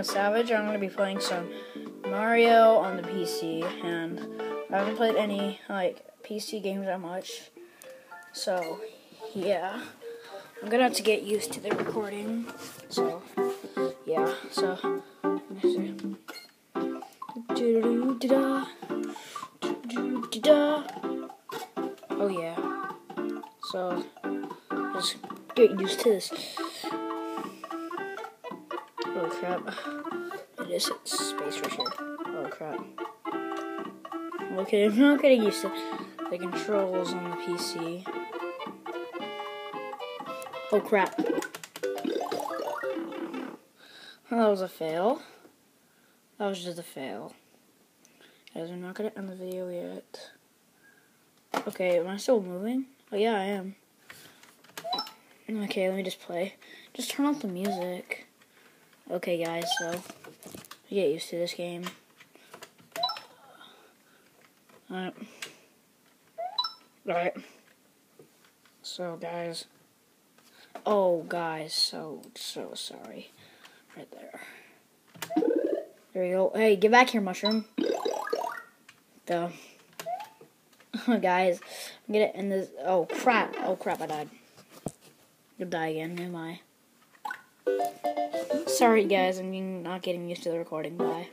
Savage. I'm going to be playing some Mario on the PC, and I haven't played any PC games that much, so yeah, I'm gonna have to get used to the recording. So yeah, so oh yeah, so just get used to this. Oh crap. It is space right here. Oh crap. Okay, I'm not getting used to the controls on the PC. Oh crap. That was a fail. That was just a fail. Guys, I'm not gonna end the video yet. Okay, am I still moving? Oh yeah, I am. Okay, let me just play. Just turn off the music. Okay guys, so get used to this game. Alright. So guys. Oh guys, so sorry. Right there. There we go. Hey, get back here, mushroom. Duh. Guys, I'm gonna end this. Oh crap, I died. You'll die again, am I? Sorry guys, I'm not getting used to the recording. Bye.